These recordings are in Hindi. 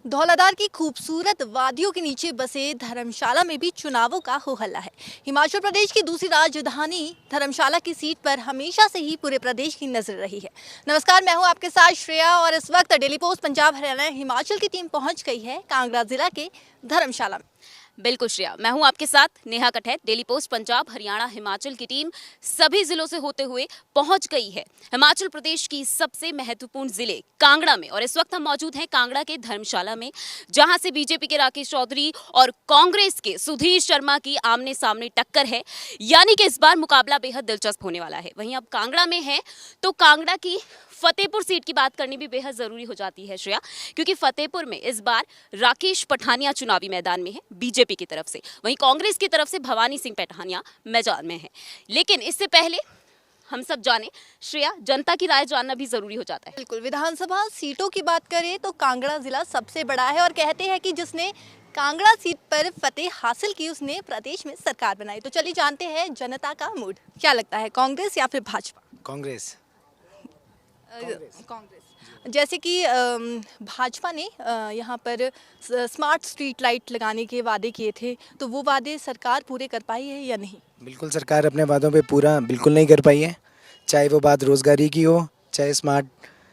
धौलाधार की खूबसूरत वादियों के नीचे बसे धर्मशाला में भी चुनावों का हो हल्ला है। हिमाचल प्रदेश की दूसरी राजधानी धर्मशाला की सीट पर हमेशा से ही पूरे प्रदेश की नजर रही है। नमस्कार, मैं हूं आपके साथ श्रेया और इस वक्त डेली पोस्ट पंजाब हरियाणा हिमाचल की टीम पहुंच गई है कांगड़ा जिला के धर्मशाला में। बिल्कुल श्रेया, मैं हूं आपके साथ नेहा कठैत। डेली पोस्ट पंजाब हरियाणा हिमाचल की टीम सभी जिलों से होते हुए पहुंच गई है हिमाचल प्रदेश की सबसे महत्वपूर्ण जिले कांगड़ा में। और इस वक्त हम मौजूद हैं कांगड़ा के धर्मशाला में, जहां से बीजेपी के राकेश चौधरी और कांग्रेस के सुधीर शर्मा की आमने सामने टक्कर है। यानी कि इस बार मुकाबला बेहद दिलचस्प होने वाला है। वहीं अब कांगड़ा में है तो कांगड़ा की फतेहपुर सीट की बात करनी भी बेहद जरूरी हो जाती है श्रेया, क्योंकि फतेहपुर में इस बार राकेश पठानिया चुनावी मैदान में है बीजेपी की तरफ से। वहीं कांग्रेस की तरफ से भवानी सिंह पठानिया मैदान में है। लेकिन इससे पहले हम सब जाने श्रेया, जनता की राय जानना भी जरूरी हो जाता है। बिल्कुल, विधानसभा सीटों की बात करें तो कांगड़ा जिला सबसे बड़ा है और कहते हैं कि जिसने कांगड़ा सीट पर फतेह हासिल की उसने प्रदेश में सरकार बनाई। तो चलिए जानते हैं जनता का मूड क्या लगता है, कांग्रेस या फिर भाजपा? कांग्रेस। कांग्रेस। जैसे कि भाजपा ने यहाँ पर स्मार्ट स्ट्रीट लाइट लगाने के वादे किए थे, तो वो वादे सरकार पूरे कर पाई है या नहीं? बिल्कुल, सरकार अपने वादों पे पूरा बिल्कुल नहीं कर पाई है। चाहे वो बात रोज़गारी की हो, चाहे स्मार्ट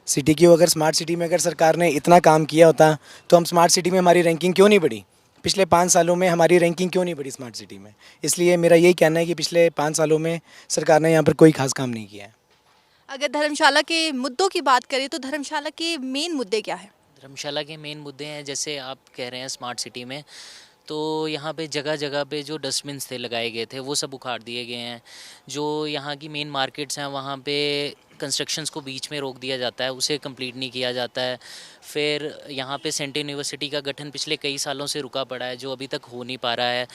सिटी की हो। अगर स्मार्ट सिटी में अगर सरकार ने इतना काम किया होता तो हम स्मार्ट सिटी में हमारी रैंकिंग क्यों नहीं बढ़ी? पिछले 5 सालों में हमारी रैंकिंग क्यों नहीं बढ़ी स्मार्ट सिटी में? इसलिए मेरा यही कहना है कि पिछले 5 सालों में सरकार ने यहाँ पर कोई खास काम नहीं किया है। अगर धर्मशाला के मुद्दों की बात करें तो धर्मशाला के मेन मुद्दे क्या है? धर्मशाला के मेन मुद्दे हैं, जैसे आप कह रहे हैं स्मार्ट सिटी में, तो यहाँ पे जगह जगह पे जो डस्टबिन थे लगाए गए थे वो सब उखाड़ दिए गए हैं। जो यहाँ की मेन मार्केट्स हैं वहाँ पे कंस्ट्रक्शंस को बीच में रोक दिया जाता है, उसे कंप्लीट नहीं किया जाता है। फिर यहाँ पे सेंट्रल यूनिवर्सिटी का गठन पिछले कई सालों से रुका पड़ा है, जो अभी तक हो नहीं पा रहा है।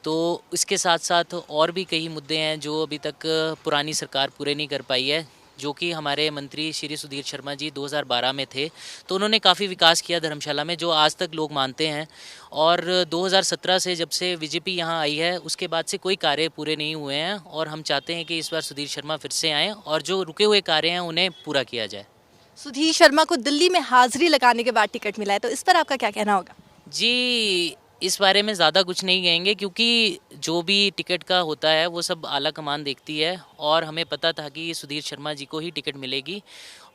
तो इसके साथ साथ और भी कई मुद्दे हैं जो अभी तक पुरानी सरकार पूरे नहीं कर पाई है। जो कि हमारे मंत्री श्री सुधीर शर्मा जी 2012 में थे, तो उन्होंने काफ़ी विकास किया धर्मशाला में, जो आज तक लोग मानते हैं। और 2017 से जब से बीजेपी यहाँ आई है उसके बाद से कोई कार्य पूरे नहीं हुए हैं, और हम चाहते हैं कि इस बार सुधीर शर्मा फिर से आएँ और जो रुके हुए कार्य हैं उन्हें पूरा किया जाए। सुधीर शर्मा को दिल्ली में हाजिरी लगाने के बाद टिकट मिला है, तो इस पर आपका क्या कहना होगा? जी, इस बारे में ज़्यादा कुछ नहीं कहेंगे, क्योंकि जो भी टिकट का होता है वो सब आला कमान देखती है, और हमें पता था कि सुधीर शर्मा जी को ही टिकट मिलेगी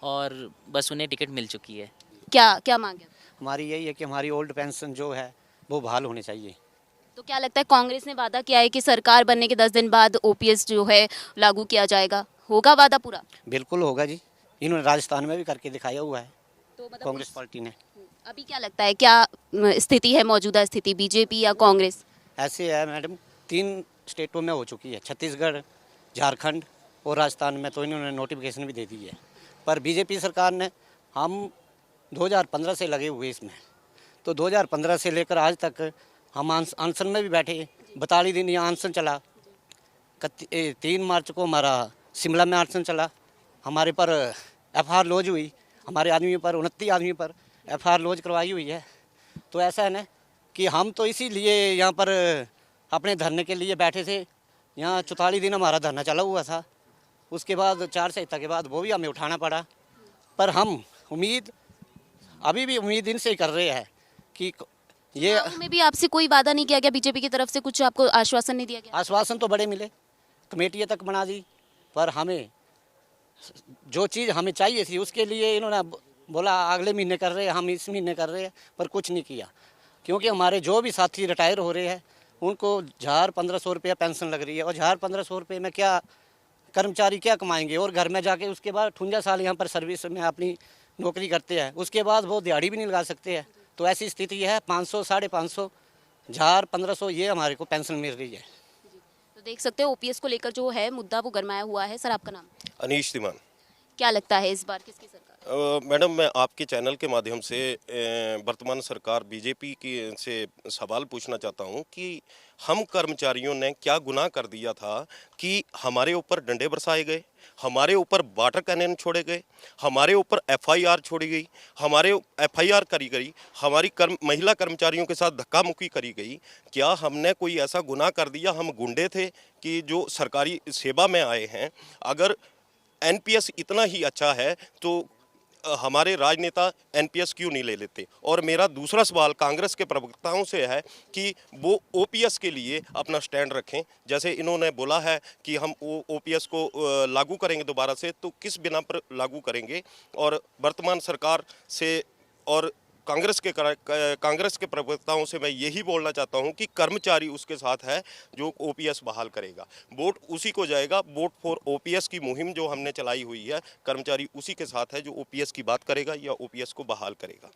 और बस उन्हें टिकट मिल चुकी है। क्या क्या मांगे? हमारी यही है कि हमारी ओल्ड पेंशन जो है वो बहाल होनी चाहिए। तो क्या लगता है, कांग्रेस ने वादा किया है कि सरकार बनने के 10 दिन बाद ओपीएस जो है लागू किया जाएगा, होगा वादा पूरा? बिल्कुल होगा जी, इन्होंने राजस्थान में भी करके दिखाया हुआ है तो मतलब कांग्रेस पार्टी ने। अभी क्या लगता है, क्या स्थिति है, मौजूदा स्थिति बीजेपी या कांग्रेस? ऐसे है मैडम, 3 स्टेटों में हो चुकी है, छत्तीसगढ़, झारखंड और राजस्थान में, तो इन्होंने नोटिफिकेशन भी दे दी है। पर बीजेपी सरकार ने, हम 2015 से लगे हुए इसमें, तो 2015 से लेकर आज तक हम अनशन में भी बैठे, 42 दिन यहाँ अनशन चला। 3 मार्च को हमारा शिमला में अनशन चला, हमारे पर एफआईआर लॉन्च हुई, हमारे आदमी पर 29 आदमी पर एफआईआर लॉन्च करवाई हुई है। तो ऐसा है ना कि हम तो इसीलिए यहाँ पर अपने धरने के लिए बैठे थे। यहाँ 44 दिन हमारा धरना चला हुआ था, उसके बाद 4 संहिता के बाद वो भी हमें उठाना पड़ा। पर हम अभी भी उम्मीद इनसे ही कर रहे हैं कि ये में भी आपसे कोई वादा नहीं किया गया, बीजेपी की तरफ से कुछ आपको आश्वासन नहीं दिया गया? आश्वासन तो बड़े मिले, कमेटियाँ तक बना दी, पर हमें जो चीज़ हमें चाहिए थी उसके लिए इन्होंने बोला अगले महीने कर रहे हैं, हम इस महीने कर रहे हैं, पर कुछ नहीं किया। क्योंकि हमारे जो भी साथी रिटायर हो रहे हैं उनको 1500 रुपया पेंशन लग रही है, और 1500 रुपये में क्या कर्मचारी क्या कमाएंगे? और घर में जाके उसके बाद 58 साल यहाँ पर सर्विस में अपनी नौकरी करते हैं, उसके बाद वो दिहाड़ी भी नहीं लगा सकते हैं। तो ऐसी स्थिति है, 500, 550, 1500 ये हमारे को पेंशन मिल रही है। तो देख सकते हो ओपीएस को लेकर जो है मुद्दा वो गरमाया हुआ है। सर, आपका नाम? अनीश तिमान। क्या लगता है इस बार किसकी सरकार? मैडम, मैं आपके चैनल के माध्यम से वर्तमान सरकार बीजेपी की से सवाल पूछना चाहता हूं कि हम कर्मचारियों ने क्या गुनाह कर दिया था कि हमारे ऊपर डंडे बरसाए गए, हमारे ऊपर वाटर कैनन छोड़े गए, हमारे ऊपर एफआईआर छोड़ी गई, हमारे एफआईआर करी गई, हमारी महिला कर्मचारियों के साथ धक्का मुक्की करी गई। क्या हमने कोई ऐसा गुनाह कर दिया? हम गुंडे थे कि जो सरकारी सेवा में आए हैं? अगर एनपीएस इतना ही अच्छा है तो हमारे राजनेता एनपीएस क्यों नहीं ले लेते। और मेरा दूसरा सवाल कांग्रेस के प्रवक्ताओं से है कि वो ओपीएस के लिए अपना स्टैंड रखें। जैसे इन्होंने बोला है कि हम ओपीएस को लागू करेंगे दोबारा से, तो किस बिना पर लागू करेंगे। और वर्तमान सरकार से और कांग्रेस के प्रवक्ताओं से मैं यही बोलना चाहता हूं कि कर्मचारी उसके साथ है जो ओपीएस बहाल करेगा, वोट उसी को जाएगा। वोट फॉर ओपीएस की मुहिम जो हमने चलाई हुई है, कर्मचारी उसी के साथ है जो ओपीएस की बात करेगा या ओपीएस को बहाल करेगा।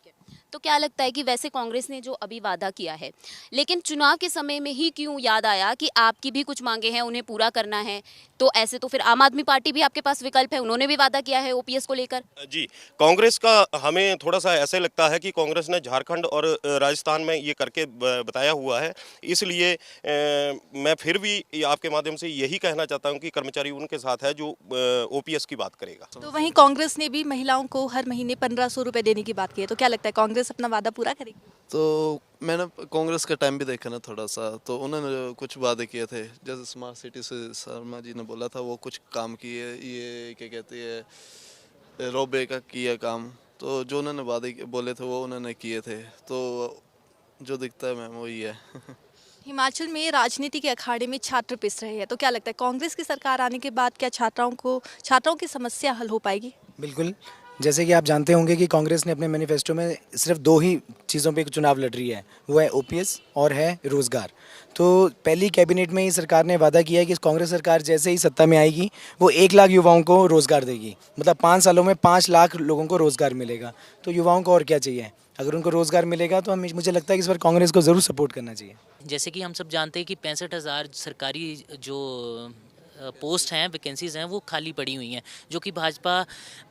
तो क्या लगता है कि वैसे कांग्रेस ने जो अभी वादा किया है, लेकिन चुनाव के समय में ही क्यों याद आया कि आपकी भी कुछ मांगे हैं, उन्हें पूरा करना है? तो ऐसे तो फिर आम आदमी पार्टी भी आपके पास विकल्प है, उन्होंने भी वादा किया है ओपीएस को लेकर। जी, कांग्रेस का हमें थोड़ा सा ऐसे लगता है कि कांग्रेस ने झारखंड और राजस्थान में ये करके बताया हुआ है। इसलिए मैं फिर भी आपके माध्यम से यही कहना चाहता हूं कि कर्मचारी उनके साथ है जो ओपीएस की बात करेगा। तो वहीं कांग्रेस ने भी महिलाओं को हर महीने 1500 रुपए देने की बात की है, तो क्या लगता है कांग्रेस अपना वादा पूरा करेगी? तो मैंने कांग्रेस का टाइम भी देखा ना थोड़ा सा, तो उन्होंने कुछ वादे किए थे। जैसे स्मार्ट सिटी से शर्मा जी ने बोला था, वो कुछ काम किए। ये क्या कहते हैं, रोबे का किया काम। तो जो उन्होंने वादे बोले थे वो उन्होंने किए थे। तो जो दिखता है मैम वही है। हिमाचल में राजनीति के अखाड़े में छात्र पिस रहे हैं, तो क्या लगता है कांग्रेस की सरकार आने के बाद क्या छात्राओं की समस्या हल हो पाएगी? बिल्कुल। जैसे कि आप जानते होंगे कि कांग्रेस ने अपने मैनिफेस्टो में सिर्फ 2 ही चीज़ों पे चुनाव लड़ रही है, वो है ओपीएस और है रोज़गार। तो पहली कैबिनेट में ही सरकार ने वादा किया है कि कांग्रेस सरकार जैसे ही सत्ता में आएगी वो 1 लाख युवाओं को रोज़गार देगी। मतलब 5 सालों में 5 लाख लोगों को रोज़गार मिलेगा। तो युवाओं को और क्या चाहिए? अगर उनको रोज़गार मिलेगा तो मुझे लगता है कि इस बार कांग्रेस को ज़रूर सपोर्ट करना चाहिए। जैसे कि हम सब जानते हैं कि 65,000 सरकारी जो पोस्ट हैं, वैकेंसीज़ हैं, वो खाली पड़ी हुई हैं, जो कि भाजपा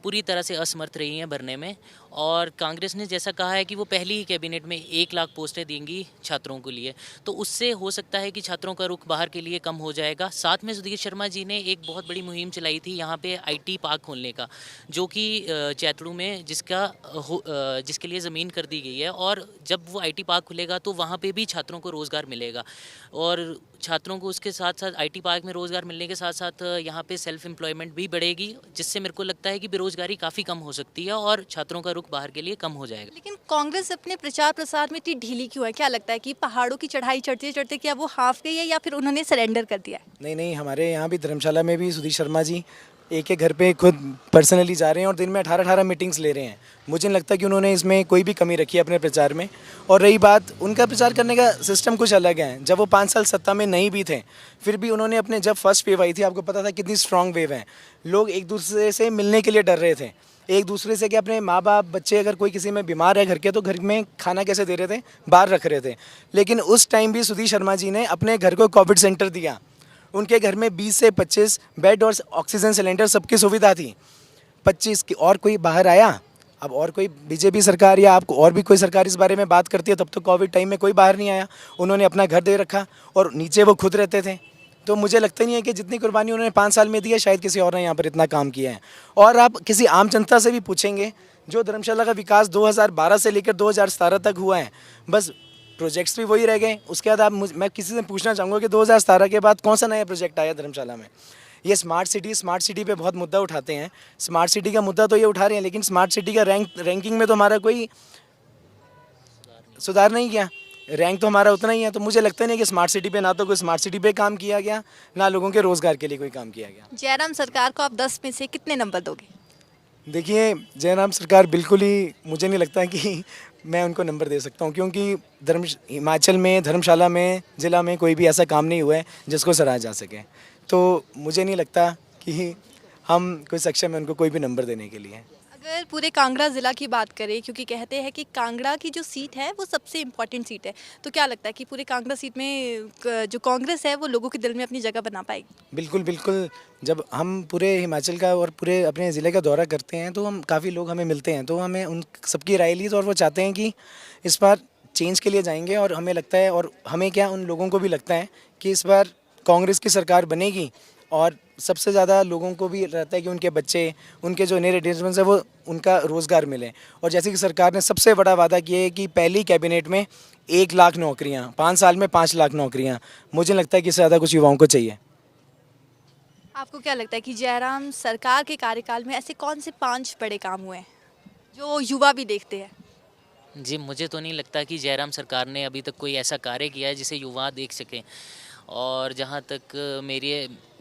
पूरी तरह से असमर्थ रही हैं भरने में। और कांग्रेस ने जैसा कहा है कि वो पहली ही कैबिनेट में 1 लाख पोस्टें देंगी छात्रों के लिए, तो उससे हो सकता है कि छात्रों का रुख बाहर के लिए कम हो जाएगा। साथ में सुधीर शर्मा जी ने एक बहुत बड़ी मुहिम चलाई थी यहाँ पे आईटी पार्क खोलने का, जो कि चैतड़ू में जिसके लिए ज़मीन कर दी गई है। और जब वो आईटी पार्क खुलेगा तो वहाँ पे भी छात्रों को रोज़गार मिलेगा। और छात्रों को उसके साथ साथ आईटी पार्क में रोज़गार मिलने के साथ साथ यहाँ पे सेल्फ एम्प्लॉयमेंट भी बढ़ेगी, जिससे मेरे को लगता है कि बेरोज़गारी काफ़ी कम हो सकती है और छात्रों का रुख बाहर के लिए कम हो जाएगा। लेकिन कांग्रेस अपने प्रचार प्रसार में इतनी ढीली क्यों है? क्या लगता है कि पहाड़ों की चढ़ाई चढ़ते चढ़ते क्या वो हाफ गई है या फिर उन्होंने सरेंडर कर दिया है? नहीं, हमारे यहाँ भी धर्मशाला में भी सुधीर शर्मा जी एक घर पे खुद पर्सनली जा रहे हैं और दिन में 18 मीटिंग्स ले रहे हैं। मुझे नहीं लगता कि उन्होंने इसमें कोई भी कमी रखी है अपने प्रचार में। और रही बात, उनका प्रचार करने का सिस्टम कुछ अलग है। जब वो 5 साल सत्ता में नहीं भी थे, फिर भी उन्होंने अपने, जब फर्स्ट वेव आई थी, आपको पता था कितनी स्ट्रॉन्ग वेव है, लोग एक दूसरे से मिलने के लिए डर रहे थे। एक दूसरे से कि अपने माँ बाप, बच्चे अगर कोई किसी में बीमार है घर के, तो घर में खाना कैसे दे रहे थे? बाहर रख रहे थे। लेकिन उस टाइम भी सुधीर शर्मा जी ने अपने घर को कोविड सेंटर दिया। उनके घर में 20 से 25 बेड और ऑक्सीजन सिलेंडर सबकी सुविधा थी। 25 की और कोई बाहर आया? अब और कोई बीजेपी सरकार या आपको और भी कोई सरकार इस बारे में बात करती है, तब तो कोविड टाइम में कोई बाहर नहीं आया। उन्होंने अपना घर दे रखा और नीचे वो खुद रहते थे। तो मुझे लगता नहीं है कि जितनी कुर्बानी उन्होंने 5 साल में दी है, शायद किसी और ने यहाँ पर इतना काम किया है। और आप किसी आम जनता से भी पूछेंगे, जो धर्मशाला का विकास 2012 से लेकर 2017 तक हुआ है, बस प्रोजेक्ट्स भी वही रह गए। उसके बाद मैं किसी से पूछना चाहूँगा कि 2017 के बाद कौन सा नया प्रोजेक्ट आया धर्मशाला में? ये स्मार्ट सिटी पे बहुत मुद्दा उठाते हैं। स्मार्ट सिटी का मुद्दा तो ये उठा रहे हैं, लेकिन स्मार्ट सिटी का रैंकिंग में तो हमारा कोई सुधार नहीं किया। रैंक तो हमारा उतना ही है। तो मुझे लगता नहीं कि स्मार्ट सिटी पे ना तो कोई स्मार्ट सिटी पे काम किया गया, ना लोगों के रोज़गार के लिए कोई काम किया गया। जयराम सरकार को आप 10 में से कितने नंबर दोगे? देखिए, जयराम सरकार बिल्कुल ही, मुझे नहीं लगता कि मैं उनको नंबर दे सकता हूँ, क्योंकि हिमाचल में, धर्मशाला में, ज़िला में कोई भी ऐसा काम नहीं हुआ है जिसको सराहा जा सके। तो मुझे नहीं लगता कि हम कोई सक्षम है उनको कोई भी नंबर देने के लिए। अगर पूरे कांगड़ा ज़िला की बात करें, क्योंकि कहते हैं कि कांगड़ा की जो सीट है वो सबसे इम्पोर्टेंट सीट है, तो क्या लगता है कि पूरे कांगड़ा सीट में जो कांग्रेस है वो लोगों के दिल में अपनी जगह बना पाएगी? बिल्कुल। जब हम पूरे हिमाचल का और पूरे अपने ज़िले का दौरा करते हैं तो हम काफ़ी लोग हमें मिलते हैं, तो हमें उन सबकी राय ली, और वो चाहते हैं कि इस बार चेंज के लिए जाएंगे। और हमें लगता है, और हमें क्या, उन लोगों को भी लगता है कि इस बार कांग्रेस की सरकार बनेगी। और सबसे ज़्यादा लोगों को भी रहता है कि उनके बच्चे, उनके जो नए रिलेटिव्स हैं, वो उनका रोज़गार मिले। और जैसे कि सरकार ने सबसे बड़ा वादा किया है कि पहली कैबिनेट में 1 लाख नौकरियां, 5 साल में 5 लाख नौकरियां। मुझे लगता है कि इससे ज़्यादा कुछ युवाओं को चाहिए। आपको क्या लगता है कि जयराम सरकार के कार्यकाल में ऐसे कौन से 5 बड़े काम हुए हैं? जो युवा भी देखते हैं। जी, मुझे तो नहीं लगता कि जयराम सरकार ने अभी तक कोई ऐसा कार्य किया है जिसे युवा देख सकें। और जहाँ तक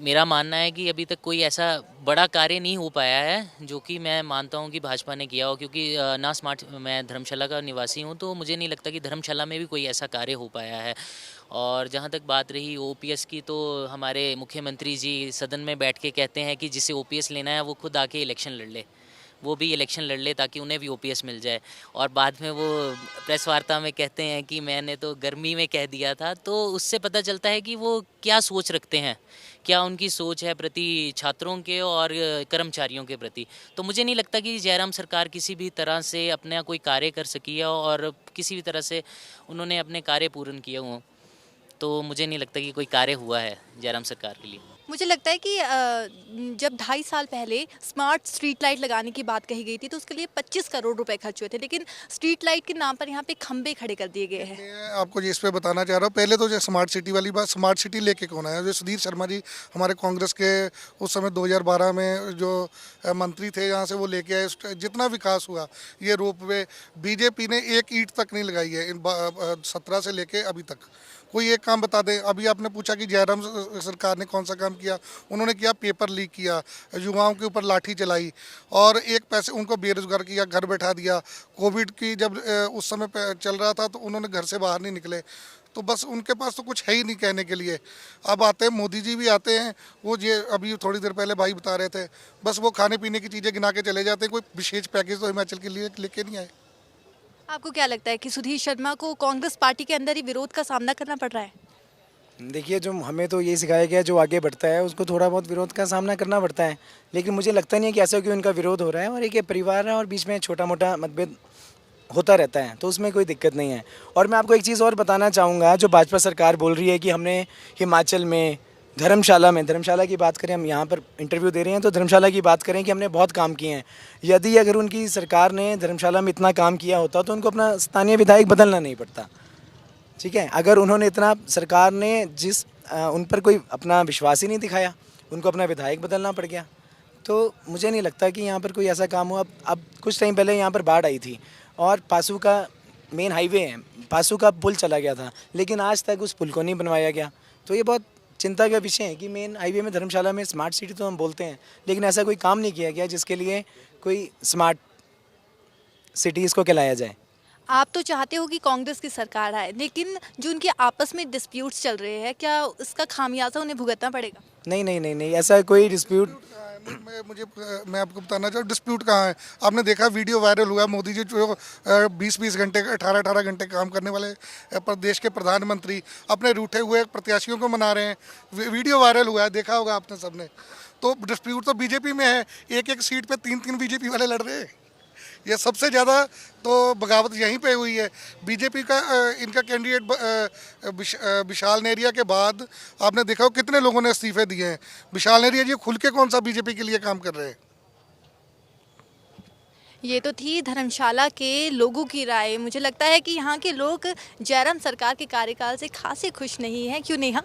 मेरा मानना है कि अभी तक कोई ऐसा बड़ा कार्य नहीं हो पाया है जो कि मैं मानता हूँ कि भाजपा ने किया हो, क्योंकि मैं धर्मशाला का निवासी हूँ, तो मुझे नहीं लगता कि धर्मशाला में भी कोई ऐसा कार्य हो पाया है। और जहाँ तक बात रही ओपीएस की, तो हमारे मुख्यमंत्री जी सदन में बैठ के कहते हैं कि जिसे ओपीएस लेना है वो खुद आके इलेक्शन लड़ ले, वो भी इलेक्शन लड़ ले ताकि उन्हें भी ओपीएस मिल जाए। और बाद में वो प्रेस वार्ता में कहते हैं कि मैंने तो गर्मी में कह दिया था। तो उससे पता चलता है कि वो क्या सोच रखते हैं, क्या उनकी सोच है प्रति छात्रों के और कर्मचारियों के प्रति। तो मुझे नहीं लगता कि जयराम सरकार किसी भी तरह से अपना कोई कार्य कर सकी है और किसी भी तरह से उन्होंने अपने कार्य पूर्ण किए हों। तो मुझे नहीं लगता कि कोई कार्य हुआ है जयराम सरकार के लिए। मुझे लगता है कि जब 2.5 साल पहले स्मार्ट स्ट्रीट लाइट लगाने की बात कही गई थी तो उसके लिए 25 करोड़ रुपए खर्च हुए थे, लेकिन स्ट्रीट लाइट के नाम पर यहाँ पे खंबे खड़े कर दिए गए हैं। मैं आपको इस पे बताना चाह रहा हूँ, पहले तो जो स्मार्ट सिटी वाली बात, स्मार्ट सिटी लेके कौन आया? जो सुधीर शर्मा जी हमारे कांग्रेस के उस समय 2012 में जो मंत्री थे, यहाँ से वो लेके आए। जितना विकास हुआ, ये रोपवे बीजेपी ने एक ईंट तक नहीं लगाई है इन 17 से लेके अभी तक। कोई एक काम बता दें। अभी आपने पूछा कि जयराम सरकार ने कौन सा काम किया, उन्होंने किया पेपर लीक किया, युवाओं के ऊपर लाठी चलाई और एक पैसे उनको बेरोजगार किया, घर बैठा दिया। कोविड की जब उस समय चल रहा था तो उन्होंने घर से बाहर नहीं निकले। तो बस उनके पास तो कुछ है ही नहीं कहने के लिए। अब आते हैं मोदी जी भी आते हैं, वो ये अभी थोड़ी देर पहले भाई बता रहे थे, बस वो खाने पीने की चीज़ें गिना के चले जाते हैं। कोई विशेष पैकेज तो हिमाचल के लिए लेके नहीं आए। आपको क्या लगता है कि सुधीर शर्मा को कांग्रेस पार्टी के अंदर ही विरोध का सामना करना पड़ रहा है? देखिए, जो हमें तो ये सिखाया गया, जो आगे बढ़ता है उसको थोड़ा बहुत विरोध का सामना करना पड़ता है, लेकिन मुझे लगता नहीं है कि ऐसा क्यों इनका विरोध हो रहा है। और एक परिवार है और बीच में छोटा मोटा मतभेद होता रहता है, तो उसमें कोई दिक्कत नहीं है। और मैं आपको एक चीज़ और बताना चाहूँगा, जो भाजपा सरकार बोल रही है कि हमने हिमाचल में धर्मशाला की बात करें, हम यहाँ पर इंटरव्यू दे रहे हैं तो धर्मशाला की बात करें कि हमने बहुत काम किए हैं। यदि अगर उनकी सरकार ने धर्मशाला में इतना काम किया होता तो उनको अपना स्थानीय विधायक बदलना नहीं पड़ता। ठीक है, अगर उन्होंने इतना, सरकार ने उन पर कोई अपना विश्वास ही नहीं दिखाया, उनको अपना विधायक बदलना पड़ गया। तो मुझे नहीं लगता कि यहाँ पर कोई ऐसा काम हुआ। अब कुछ टाइम पहले यहाँ पर बाढ़ आई थी और पासू का मेन हाईवे है, पासू का पुल चला गया था, लेकिन आज तक उस पुल को नहीं बनवाया गया। तो ये बहुत चिंता का विषय है कि मेन हाईवे में धर्मशाला में स्मार्ट सिटी तो हम बोलते हैं, लेकिन ऐसा कोई काम नहीं किया गया जिसके लिए कोई स्मार्ट सिटी इसको कहलाया जाए। आप तो चाहते हो कि कांग्रेस की सरकार आए, लेकिन जो उनके आपस में डिस्प्यूट्स चल रहे हैं, क्या उसका खामियाजा उन्हें भुगतना पड़ेगा? नहीं, ऐसा कोई डिस्प्यूट मैं आपको बताना चाहूँ, डिस्प्यूट कहाँ है? आपने देखा वीडियो वायरल हुआ, मोदी जी जो 20-20 घंटे 18-18 घंटे काम करने वाले प्रदेश के प्रधानमंत्री अपने रूठे हुए प्रत्याशियों को मना रहे हैं। वीडियो वायरल हुआ है, देखा होगा आपने सबने। तो डिस्प्यूट तो बीजेपी में है, एक सीट पे 3-3 बीजेपी वाले लड़ रहे हैं। ये सबसे ज़्यादा तो बगावत यहीं पे हुई है। बीजेपी का इनका कैंडिडेट विशाल नेहरिया के बाद आपने देखा हो कितने लोगों ने इस्तीफे दिए हैं। विशाल नेहरिया जी खुल के कौन सा बीजेपी के लिए काम कर रहे हैं? ये तो थी धर्मशाला के लोगों की राय। मुझे लगता है कि यहाँ के लोग जयराम सरकार के कार्यकाल से खासे खुश नहीं हैं। क्यों नेहा,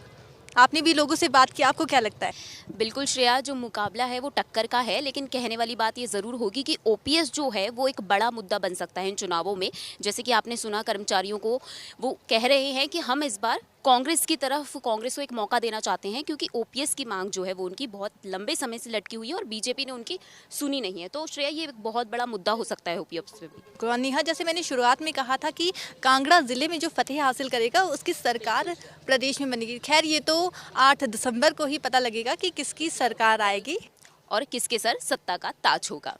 आपने भी लोगों से बात की, आपको क्या लगता है? बिल्कुल श्रेया, जो मुकाबला है वो टक्कर का है, लेकिन कहने वाली बात ये ज़रूर होगी कि ओपीएस जो है वो एक बड़ा मुद्दा बन सकता है इन चुनावों में। जैसे कि आपने सुना, कर्मचारियों को वो कह रहे हैं कि हम इस बार कांग्रेस की तरफ, कांग्रेस को एक मौका देना चाहते हैं, क्योंकि ओपीएस की मांग जो है वो उनकी बहुत लंबे समय से लटकी हुई है और बीजेपी ने उनकी सुनी नहीं है। तो श्रेया, ये एक बहुत बड़ा मुद्दा हो सकता है ओपीएस में भी। नेहा, जैसे मैंने शुरुआत में कहा था कि कांगड़ा जिले में जो फतेह हासिल करेगा उसकी सरकार प्रदेश में बनेगी। खैर, ये तो 8 दिसंबर को ही पता लगेगा कि किसकी सरकार आएगी और किसके सर सत्ता का ताज होगा।